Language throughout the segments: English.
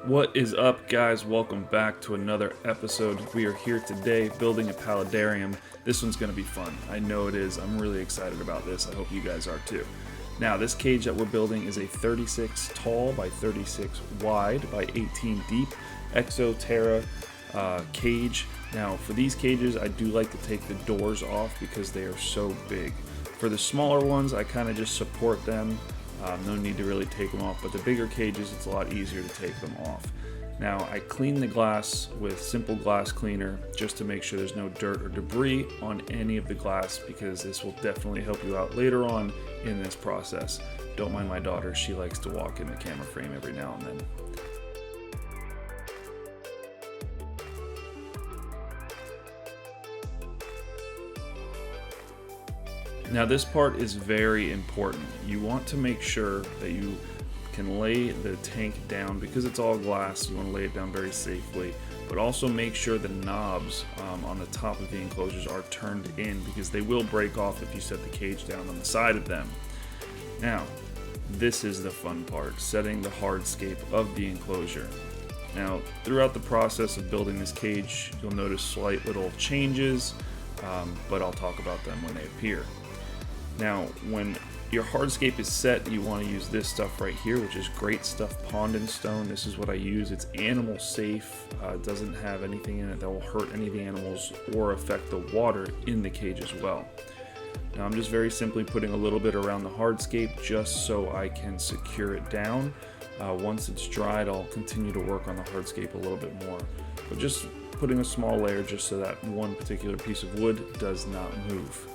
What is up, guys? Welcome back to another episode. We are here today building a Paludarium. This one's going to be fun. I know it is. I'm really excited about this. I hope you guys are too. Now, this cage that we're building is a 36 tall by 36 wide by 18 deep Exoterra cage. Now, for these cages, I do like to take the doors off because they are so big. For the smaller ones, I kind of just support them. No need to really take them off, but the bigger cages, it's a lot easier to take them off. Now, I clean the glass with simple glass cleaner just to make sure there's no dirt or debris on any of the glass, because this will definitely help you out later on in this process. Don't mind my daughter, she likes to walk in the camera frame every now and then. Now, this part is very important. You want to make sure that you can lay the tank down, because it's all glass. You want to lay it down very safely, but also make sure the knobs on the top of the enclosures are turned in, because they will break off if you set the cage down on the side of them. Now, this is the fun part, setting the hardscape of the enclosure. Now, throughout the process of building this cage, you'll notice slight little changes, but I'll talk about them when they appear. Now, when your hardscape is set, you want to use this stuff right here, which is great stuff, pond and stone. This is what I use. It's animal safe. It doesn't have anything in it that will hurt any of the animals or affect the water in the cage as well. Now, I'm just very simply putting a little bit around the hardscape just so I can secure it down. Once it's dried, I'll continue to work on the hardscape a little bit more. But just putting a small layer just so that one particular piece of wood does not move.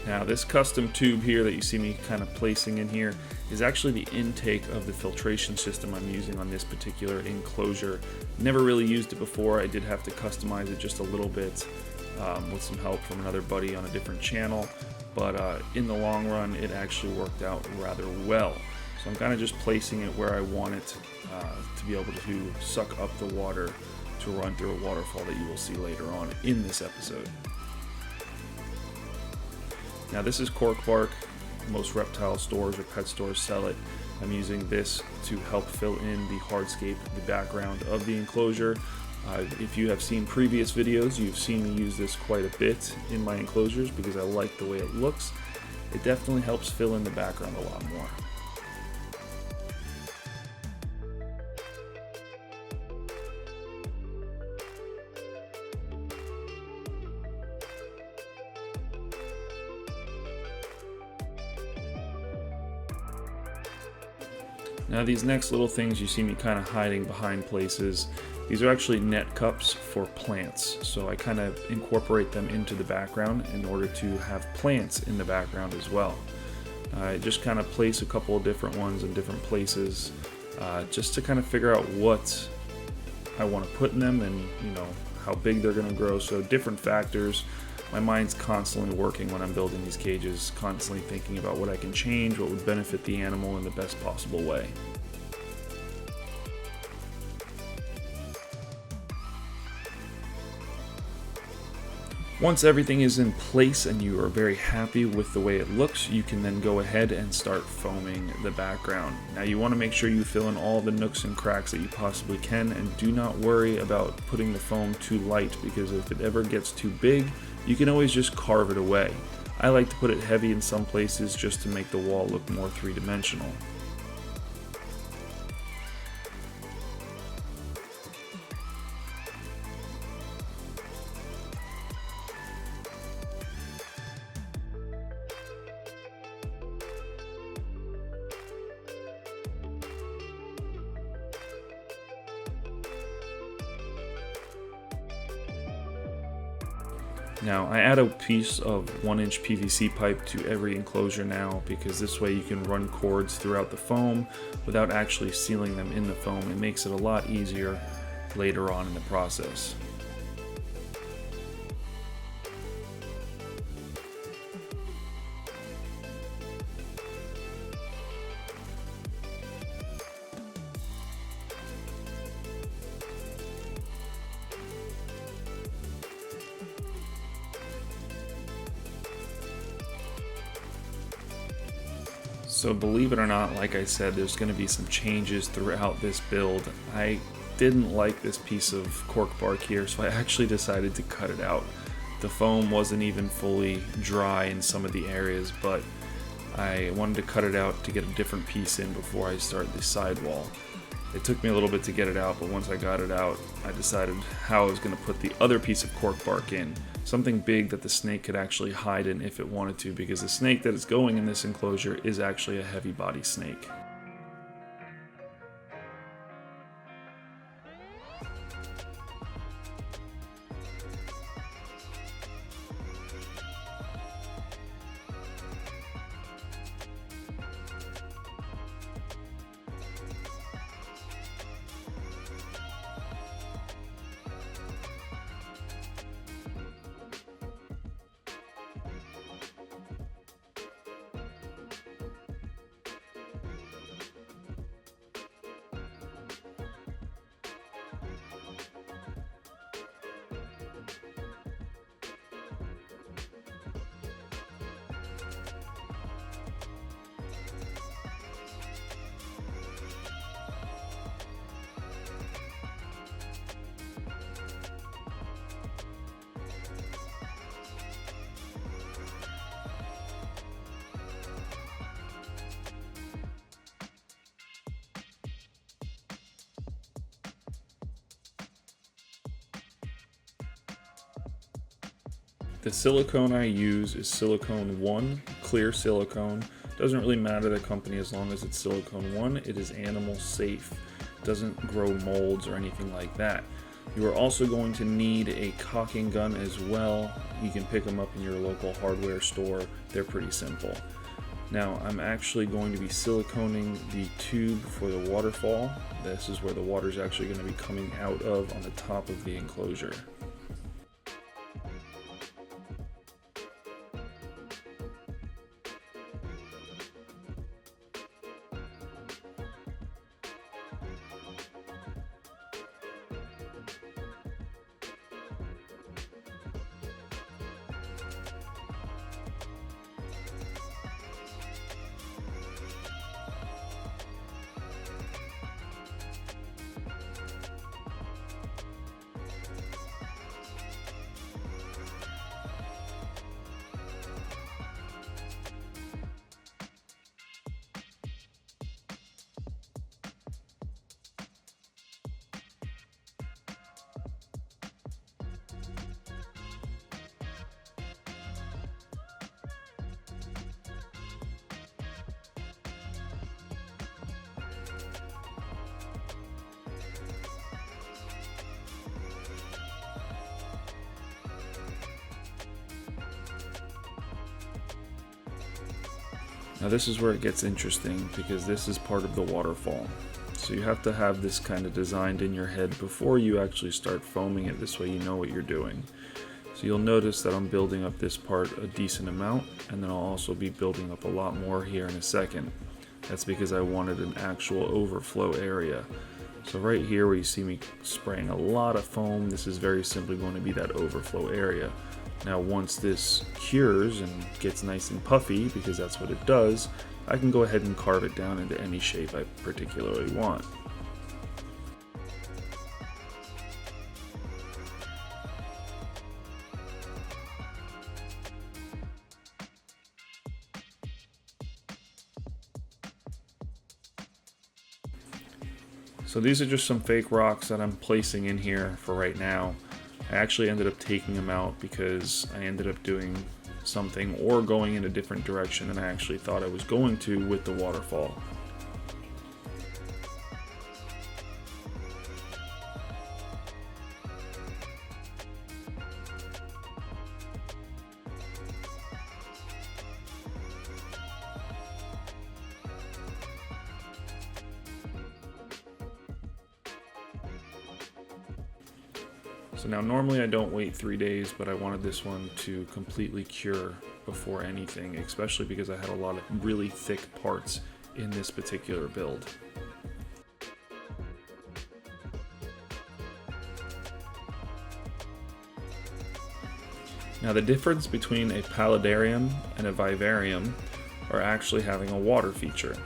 Now, this custom tube here that you see me kind of placing in here is actually the intake of the filtration system I'm using on this particular enclosure. Never really used it before. I did have to customize it just a little bit with some help from another buddy on a different channel, but in the long run it actually worked out rather well. So I'm kind of just placing it where I want it to be able to suck up the water to run through a waterfall that you will see later on in this episode. Now, this is cork bark. Most reptile stores or pet stores sell it. I'm using this to help fill in the hardscape, the background of the enclosure. If you have seen previous videos, you've seen me use this quite a bit in my enclosures because I like the way it looks. It definitely helps fill in the background a lot more. Now, these next little things you see me kind of hiding behind places, these are actually net cups for plants. So I kind of incorporate them into the background in order to have plants in the background as well. I just kind of place a couple of different ones in different places just to kind of figure out what I want to put in them and, how big they're going to grow. So different factors. My mind's constantly working when I'm building these cages, constantly thinking about what I can change, what would benefit the animal in the best possible way. Once everything is in place and you are very happy with the way it looks, you can then go ahead and start foaming the background. Now, you want to make sure you fill in all the nooks and cracks that you possibly can, and do not worry about putting the foam too light, because if it ever gets too big, you can always just carve it away. I like to put it heavy in some places just to make the wall look more three-dimensional. Now, I add a piece of 1-inch PVC pipe to every enclosure now, because this way you can run cords throughout the foam without actually sealing them in the foam. It makes it a lot easier later on in the process. So believe it or not, like I said, there's going to be some changes throughout this build. I didn't like this piece of cork bark here, so I actually decided to cut it out. The foam wasn't even fully dry in some of the areas, but I wanted to cut it out to get a different piece in before I start the sidewall. It took me a little bit to get it out, but once I got it out, I decided how I was going to put the other piece of cork bark in. Something big that the snake could actually hide in if it wanted to, because the snake that is going in this enclosure is actually a heavy body snake. The silicone I use is silicone 1, clear silicone. Doesn't really matter the company as long as it's silicone 1. It is animal safe. Doesn't grow molds or anything like that. You are also going to need a caulking gun as well. You can pick them up in your local hardware store. They're pretty simple. Now I'm actually going to be siliconing the tube for the waterfall. This is where the water is actually going to be coming out of on the top of the enclosure. Now this is where it gets interesting, because this is part of the waterfall. So you have to have this kind of designed in your head before you actually start foaming it. This way you know what you're doing. So you'll notice that I'm building up this part a decent amount, and then I'll also be building up a lot more here in a second. That's because I wanted an actual overflow area. So right here where you see me spraying a lot of foam, this is very simply going to be that overflow area. Now once this cures and gets nice and puffy, because that's what it does, I can go ahead and carve it down into any shape I particularly want. So these are just some fake rocks that I'm placing in here for right now. I actually ended up taking them out because I ended up doing something or going in a different direction than I actually thought I was going to with the waterfall. So now normally I don't wait 3 days, but I wanted this one to completely cure before anything, especially because I had a lot of really thick parts in this particular build. Now the difference between a Paludarium and a Vivarium are actually having a water feature.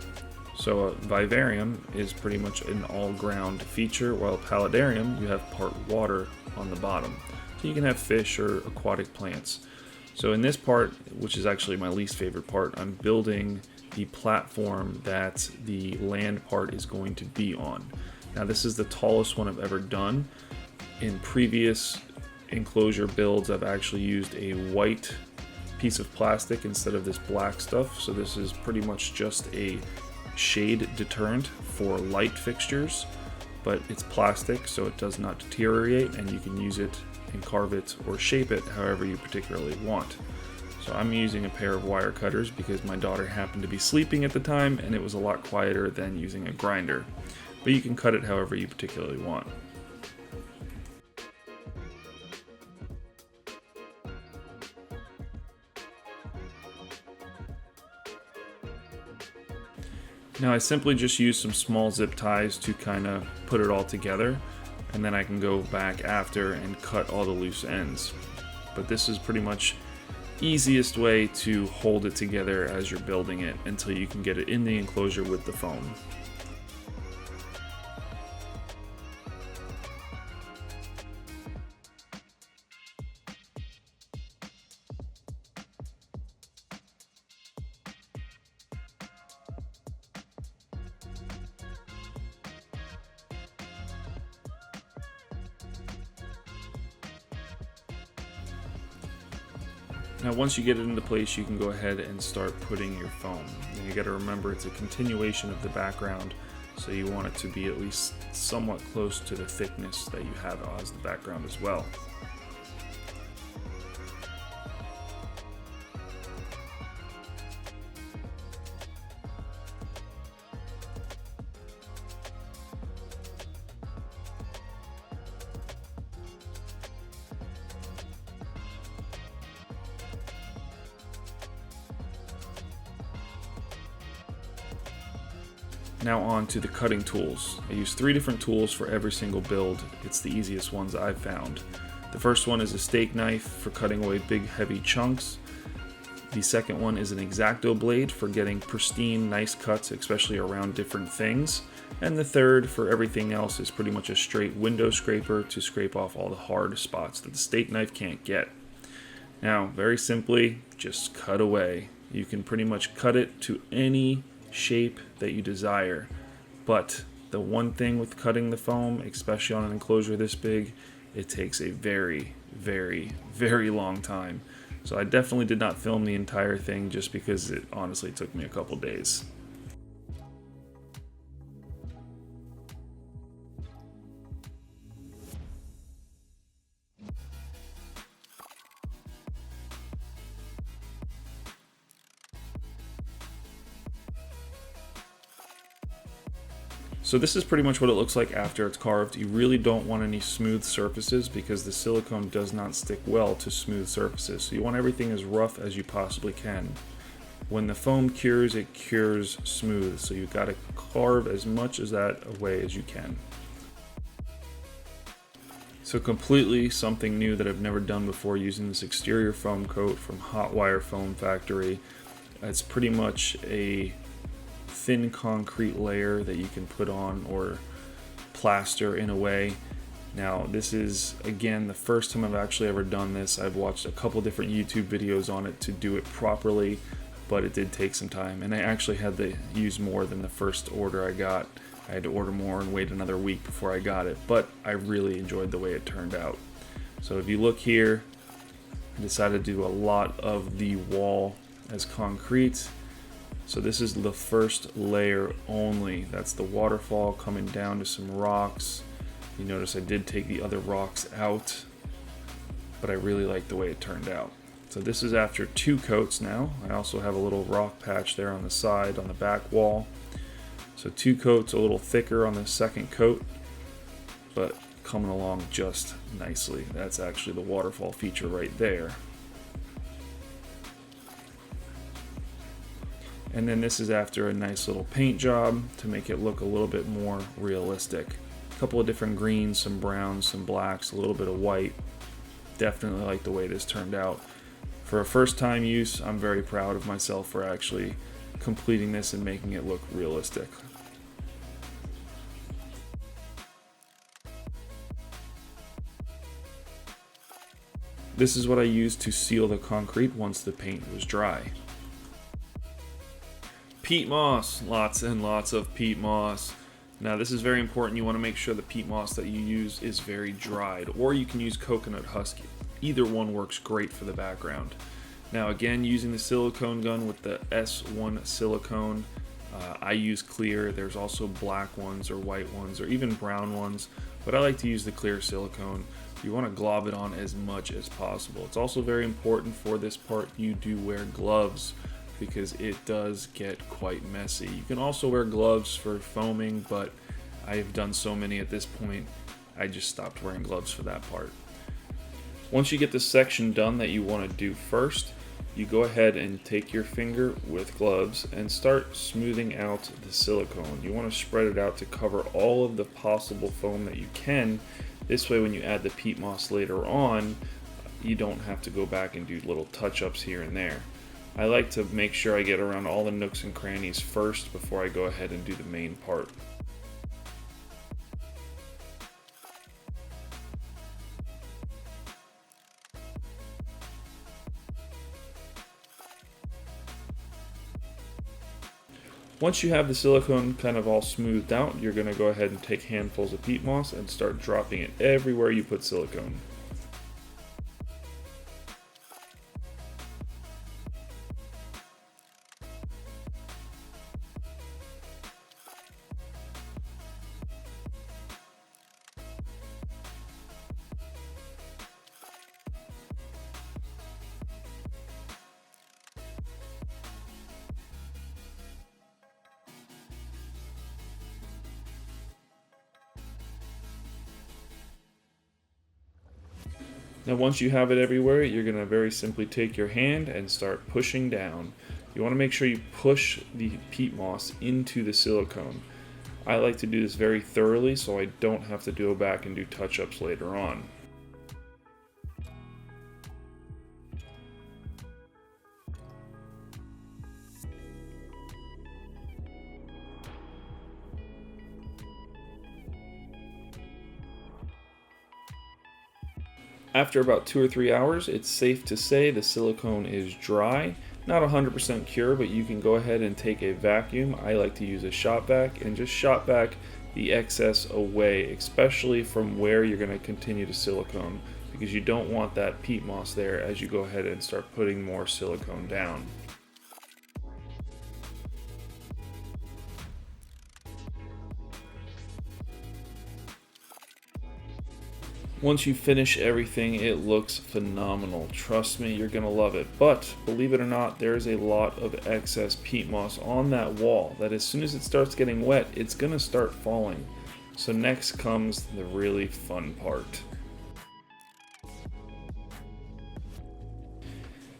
So a Vivarium is pretty much an all-ground feature, while Paludarium, you have part water on the bottom. So you can have fish or aquatic plants. So in this part, which is actually my least favorite part, I'm building the platform that the land part is going to be on. Now this is the tallest one I've ever done. In previous enclosure builds, I've actually used a white piece of plastic instead of this black stuff. So this is pretty much just a shade deterrent for light fixtures, but it's plastic so it does not deteriorate, and you can use it and carve it or shape it however you particularly want. So I'm using a pair of wire cutters because my daughter happened to be sleeping at the time and it was a lot quieter than using a grinder, but you can cut it however you particularly want. Now I simply just use some small zip ties to kind of put it all together, and then I can go back after and cut all the loose ends. But this is pretty much easiest way to hold it together as you're building it until you can get it in the enclosure with the foam. Now once you get it into place, you can go ahead and start putting your foam. And you got to remember it's a continuation of the background, so you want it to be at least somewhat close to the thickness that you have as the background as well. Now on to the cutting tools. I use 3 different tools for every single build. It's the easiest ones I've found. The first one is a steak knife for cutting away big heavy chunks. The second one is an X-Acto blade for getting pristine, nice cuts, especially around different things. And the third for everything else is pretty much a straight window scraper to scrape off all the hard spots that the steak knife can't get. Now, very simply, just cut away. You can pretty much cut it to any shape that you desire, but the one thing with cutting the foam, especially on an enclosure this big, it takes a very, very, very long time. So I definitely did not film the entire thing just because it honestly took me a couple days. So this is pretty much what it looks like after it's carved. You really don't want any smooth surfaces because the silicone does not stick well to smooth surfaces. So you want everything as rough as you possibly can. When the foam cures, it cures smooth. So you've got to carve as much as that away as you can. So completely something new that I've never done before, using this exterior foam coat from Hot Wire Foam Factory. It's pretty much a thin concrete layer that you can put on or plaster in a way. Now this is again the first time I've actually ever done this. I've watched a couple different YouTube videos on it to do it properly, but it did take some time, and I actually had to use more than the first order I got. I had to order more and wait another week before I got it, but I really enjoyed the way it turned out. So if you look here, I decided to do a lot of the wall as concrete. So this is the first layer only. That's the waterfall coming down to some rocks. You notice I did take the other rocks out, but I really like the way it turned out. So this is after 2 coats now. I also have a little rock patch there on the side on the back wall. So 2 coats, a little thicker on the second coat, but coming along just nicely. That's actually the waterfall feature right there. And then this is after a nice little paint job to make it look a little bit more realistic. A couple of different greens, some browns, some blacks, a little bit of white. Definitely like the way this turned out. For a first time use, I'm very proud of myself for actually completing this and making it look realistic. This is what I used to seal the concrete once the paint was dry. Peat moss, lots and lots of peat moss. Now this is very important. You want to make sure the peat moss that you use is very dried, or you can use coconut husk. Either one works great for the background. Now again, using the silicone gun with the S1 silicone, I use clear. There's also black ones or white ones or even brown ones, but I like to use the clear silicone. You want to glob it on as much as possible. It's also very important for this part you do wear gloves, because it does get quite messy. You can also wear gloves for foaming, but I've done so many at this point, I just stopped wearing gloves for that part. Once you get the section done that you want to do first, you go ahead and take your finger with gloves and start smoothing out the silicone. You want to spread it out to cover all of the possible foam that you can. This way when you add the peat moss later on, you don't have to go back and do little touch-ups here and there. I like to make sure I get around all the nooks and crannies first before I go ahead and do the main part. Once you have the silicone kind of all smoothed out, you're going to go ahead and take handfuls of peat moss and start dropping it everywhere you put silicone. Now once you have it everywhere, you're going to very simply take your hand and start pushing down. You want to make sure you push the peat moss into the silicone. I like to do this very thoroughly so I don't have to go back and do touch-ups later on. After about 2 or 3 hours, it's safe to say the silicone is dry. Not 100% cure, but you can go ahead and take a vacuum. I like to use a shop vac and just shop vac the excess away, especially from where you're going to continue to silicone, because you don't want that peat moss there as you go ahead and start putting more silicone down. Once you finish everything, it looks phenomenal. Trust me, you're gonna love it. But believe it or not, there's a lot of excess peat moss on that wall that as soon as it starts getting wet, it's gonna start falling. So next comes the really fun part.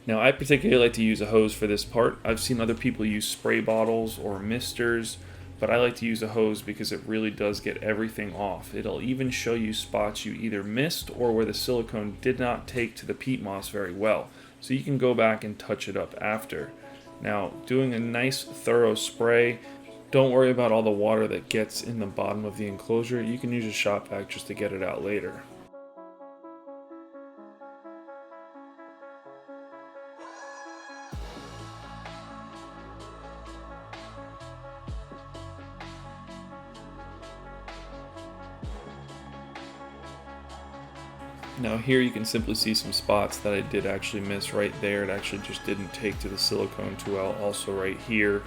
Now I particularly like to use a hose for this part. I've seen other people use spray bottles or misters, but I like to use a hose because it really does get everything off. It'll even show you spots you either missed or where the silicone did not take to the peat moss very well. So you can go back and touch it up after. Now, doing a nice thorough spray, don't worry about all the water that gets in the bottom of the enclosure. You can use a shop vac just to get it out later. Now here you can simply see some spots that I did actually miss right there. It actually just didn't take to the silicone too well, also right here.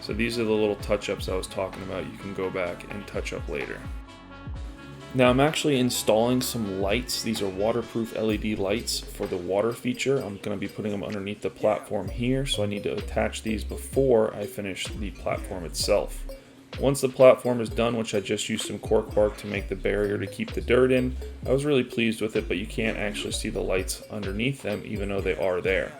So these are the little touch-ups I was talking about. You can go back and touch up later. Now I'm actually installing some lights. These are waterproof LED lights for the water feature. I'm going to be putting them underneath the platform here, so I need to attach these before I finish the platform itself. Once the platform is done, which I just used some cork bark to make the barrier to keep the dirt in, I was really pleased with it, but you can't actually see the lights underneath them even though they are there.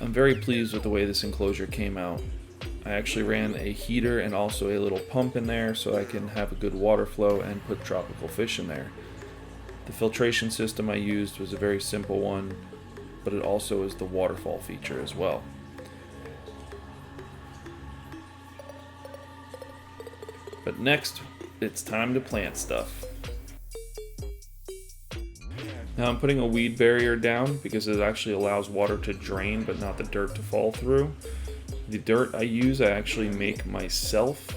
I'm very pleased with the way this enclosure came out. I actually ran a heater and also a little pump in there so I can have a good water flow and put tropical fish in there. The filtration system I used was a very simple one, but it also is the waterfall feature as well. But next, it's time to plant stuff. Now I'm putting a weed barrier down because it actually allows water to drain but not the dirt to fall through. The dirt I use I actually make myself.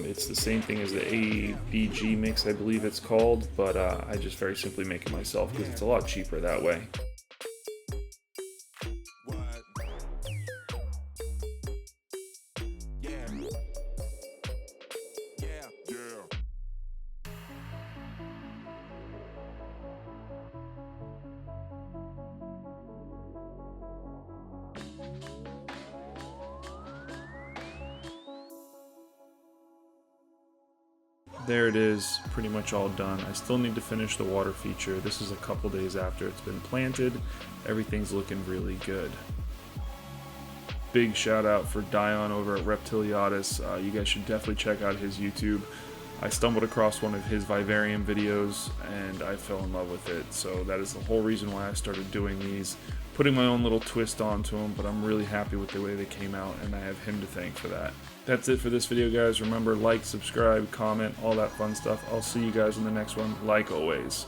It's the same thing as the ABG mix, I believe it's called, but I just very simply make it myself because it's a lot cheaper that way. There it is, pretty much all done. I still need to finish the water feature. This is a couple days after it's been planted. Everything's looking really good. Big shout out for Dion over at Reptiliatus. You guys should definitely check out his YouTube. I stumbled across one of his Vivarium videos and I fell in love with it. So that is the whole reason why I started doing these, putting my own little twist onto them, but I'm really happy with the way they came out and I have him to thank for that. That's it for this video, guys. Remember, like, subscribe, comment, all that fun stuff. I'll see you guys in the next one, like always.